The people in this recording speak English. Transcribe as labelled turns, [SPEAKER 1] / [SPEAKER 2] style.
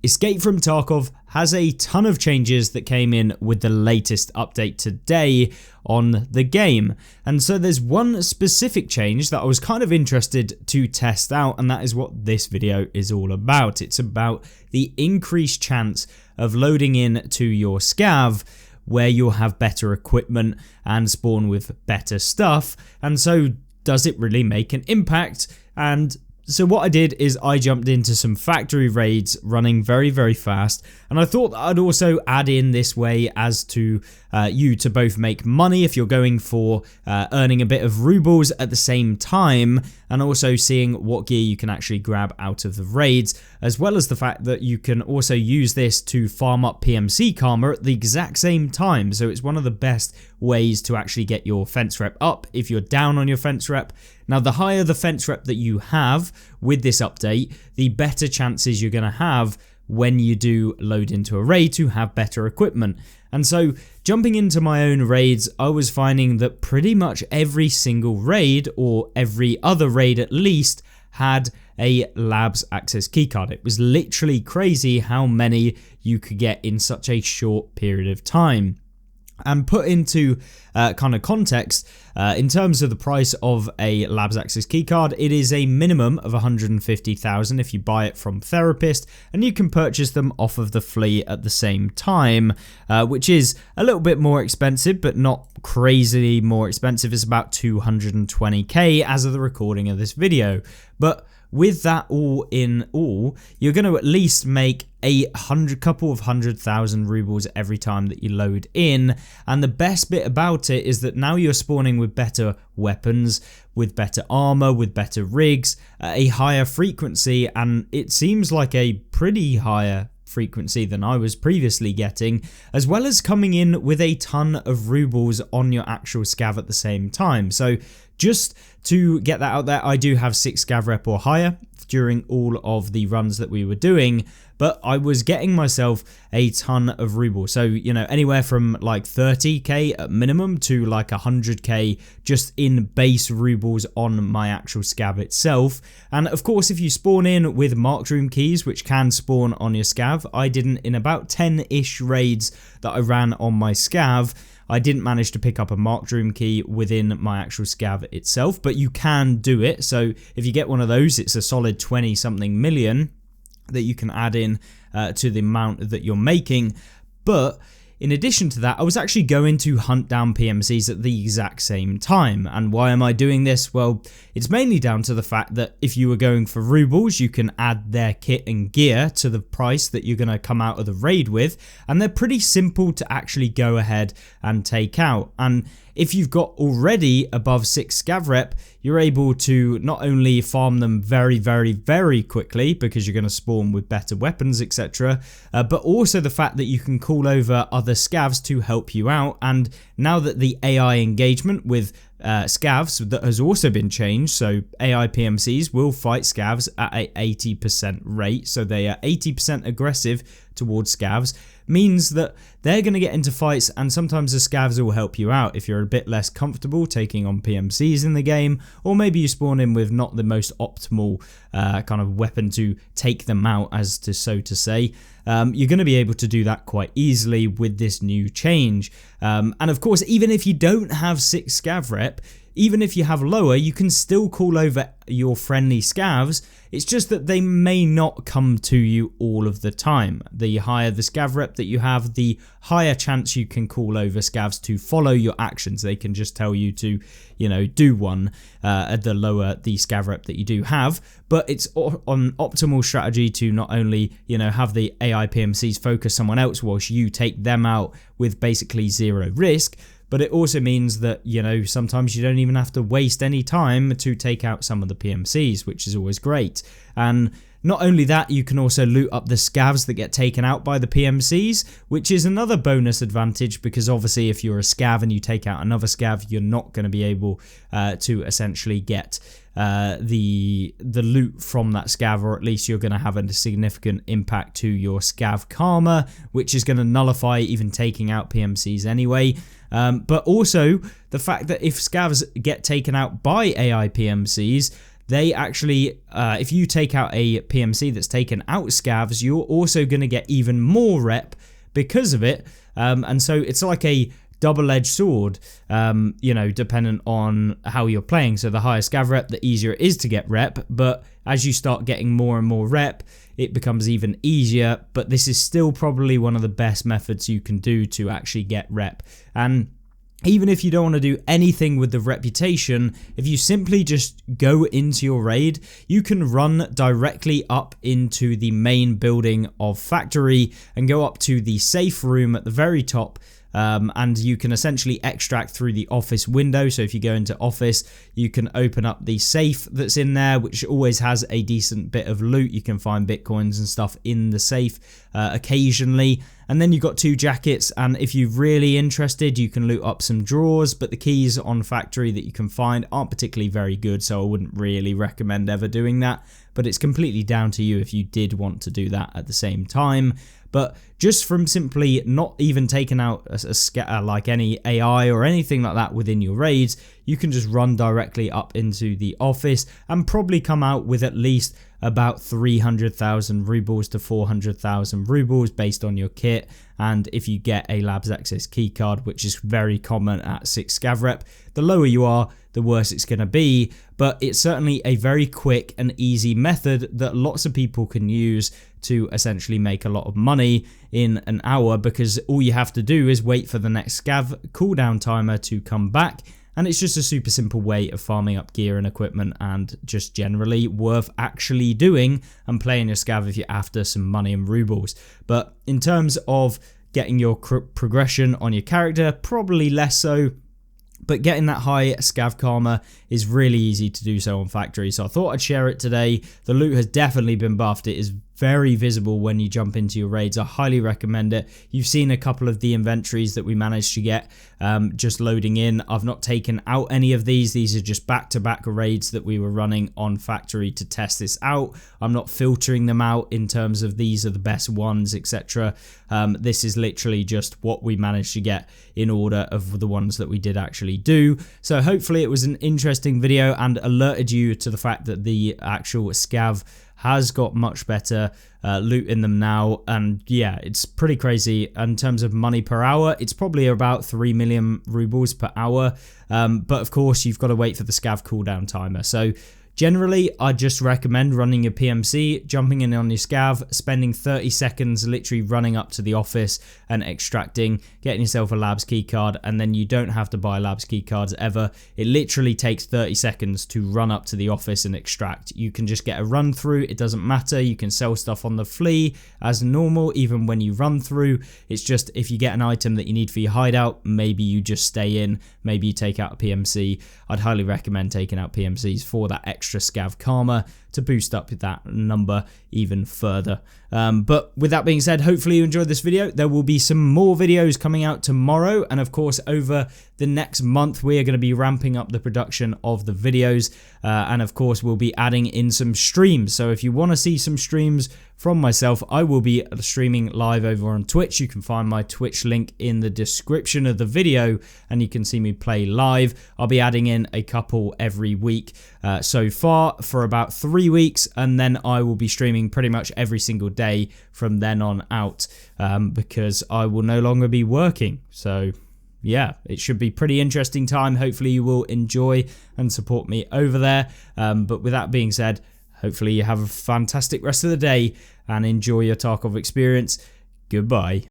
[SPEAKER 1] Escape from Tarkov has a ton of changes that came in with the latest update today on the game, and so there's one specific change that I was kind of interested to test out, and that is what this video is all about. It's about the increased chance of loading in to your SCAV where you'll have better equipment and spawn with better stuff, and so does it really make an impact? And so what I did is I jumped into some factory raids running very fast, and I thought that I'd also add in this way as to you to both make money if you're going for earning a bit of rubles at the same time, and also seeing what gear you can actually grab out of the raids, as well as the fact that you can also use this to farm up PMC karma at the exact same time. So it's one of the best ways to actually get your fence rep up if you're down on your fence rep. Now, the higher the fence rep that you have with this update, the better chances you're going to have when you do load into a raid to have better equipment. And so jumping into my own raids, I was finding that pretty much every single raid, or every other raid at least, had a labs access keycard. It was literally crazy how many you could get in such a short period of time. And put into kind of context, in terms of the price of a labs access keycard, it is a minimum of 150,000 if you buy it from Therapist, and you can purchase them off of the flea at the same time, which is a little bit more expensive, but not crazily more expensive. It's about 220k as of the recording of this video. But with that all in all, you're going to at least make a couple of 100,000 rubles every time that you load in. And the best bit about it is that now you're spawning with better weapons, with better armor, with better rigs, a higher frequency, and it seems like a pretty higher frequency than I was previously getting, as well as coming in with a ton of rubles on your actual SCAV at the same time. So just to get that out there, I do have 6 SCAV rep or higher during all of the runs that we were doing, but I was getting myself a ton of rubles. So, you know, anywhere from like 30k at minimum to like 100k just in base rubles on my actual SCAV itself. And of course, if you spawn in with marked room keys, which can spawn on your SCAV, I didn't, in about 10-ish raids that I ran on my SCAV, I didn't manage to pick up a marked room key within my actual SCAV itself, but you can do it. So if you get one of those, it's a solid 20 something million that you can add in to the amount that you're making. But in addition to that, I was actually going to hunt down PMCs at the exact same time. And why am I doing this? Well, it's mainly down to the fact that if you were going for rubles, you can add their kit and gear to the price that you're going to come out of the raid with. And they're pretty simple to actually go ahead and take out. And if you've got already above 6 SCAV rep, you're able to not only farm them very quickly because you're going to spawn with better weapons, etc., but also the fact that you can call over other SCAVs to help you out. And now that the AI engagement with SCAVs that has also been changed, so AI PMCs will fight SCAVs at a 80% rate, so they are 80% aggressive towards SCAVs, means that they're going to get into fights, and sometimes the SCAVs will help you out if you're a bit less comfortable taking on PMCs in the game, or maybe you spawn in with not the most optimal kind of weapon to take them out, as to so to say. You're going to be able to do that quite easily with this new change. And of course, even if you don't have 6 SCAV rep, even if you have lower, you can still call over your friendly SCAVs. It's just that they may not come to you all of the time. The higher the SCAV rep that you have, the higher chance you can call over SCAVs to follow your actions. They can just tell you to, you know, do one at the lower the SCAV rep that you do have. But it's an optimal strategy to not only, you know, have the AI PMCs focus someone else whilst you take them out with basically zero risk, but it also means that, you know, sometimes you don't even have to waste any time to take out some of the PMCs, which is always great. And not only that, you can also loot up the SCAVs that get taken out by the PMCs, which is another bonus advantage, because obviously if you're a SCAV and you take out another SCAV, you're not going to be able to essentially get the loot from that SCAV, or at least you're going to have a significant impact to your SCAV karma, which is going to nullify even taking out PMCs anyway. But also the fact that if SCAVs get taken out by AI PMCs, they actually, if you take out a PMC that's taken out scavs, you're also going to get even more rep because of it. And so it's like a double-edged sword, you know, dependent on how you're playing. So the higher scav rep, the easier it is to get rep, but as you start getting more and more rep, it becomes even easier. But this is still probably one of the best methods you can do to actually get rep. And even if you don't want to do anything with the reputation, if you simply just go into your raid, you can run directly up into the main building of factory and go up to the safe room at the very top. And you can essentially extract through the office window. So if you go into office, you can open up the safe that's in there, which always has a decent bit of loot. You can find bitcoins and stuff in the safe occasionally. And then you've got 2 jackets, and if you're really interested, you can loot up some drawers, but the keys on factory that you can find aren't particularly very good, so I wouldn't really recommend ever doing that. But it's completely down to you if you did want to do that at the same time. But just from simply not even taking out like any AI or anything like that within your raids, you can just run directly up into the office and probably come out with at least about 300,000 rubles to 400,000 rubles based on your kit. And if you get a labs access keycard, which is very common at 6 scav rep, the lower you are, the worse it's going to be. But it's certainly a very quick and easy method that lots of people can use to essentially make a lot of money in an hour, because all you have to do is wait for the next scav cooldown timer to come back. And it's just a super simple way of farming up gear and equipment, and just generally worth actually doing and playing your scav if you're after some money and rubles. But in terms of getting your progression on your character, probably less so. But getting that high scav karma is really easy to do so on factory. So I thought I'd share it today. The loot has definitely been buffed. It is very visible when you jump into your raids. I highly recommend it. You've seen a couple of the inventories that we managed to get just loading in. I've not taken out any of these. These are just back-to-back raids that we were running on factory to test this out. I'm not filtering them out in terms of these are the best ones, etc. This is literally just what we managed to get in order of the ones that we did actually do. So hopefully it was an interesting video and alerted you to the fact that the actual scav has got much better loot in them now. And yeah, it's pretty crazy in terms of money per hour. It's probably about 3 million rubles per hour, but of course you've got to wait for the scav cooldown timer. So generally, I just recommend running your PMC, jumping in on your scav, spending 30 seconds literally running up to the office and extracting, getting yourself a labs keycard, and then you don't have to buy labs keycards ever. It literally takes 30 seconds to run up to the office and extract. You can just get a run through, it doesn't matter. You can sell stuff on the flea as normal, even when you run through. It's just if you get an item that you need for your hideout, maybe you just stay in, maybe you take out a PMC. I'd highly recommend taking out PMCs for that extra scav karma to boost up that number even further. But with that being said, hopefully you enjoyed this video. There will be some more videos coming out tomorrow, and of course over the next month we are going to be ramping up the production of the videos, and of course we'll be adding in some streams. So if you want to see some streams from myself, I will be streaming live over on Twitch. You can find my Twitch link in the description of the video and you can see me play live. I'll be adding in a couple every week so far for about 3 weeks, and then I will be streaming pretty much every single day from then on out, because I will no longer be working. So yeah, it should be pretty interesting time. Hopefully you will enjoy and support me over there. But with that being said, hopefully you have a fantastic rest of the day and enjoy your Tarkov experience. Goodbye.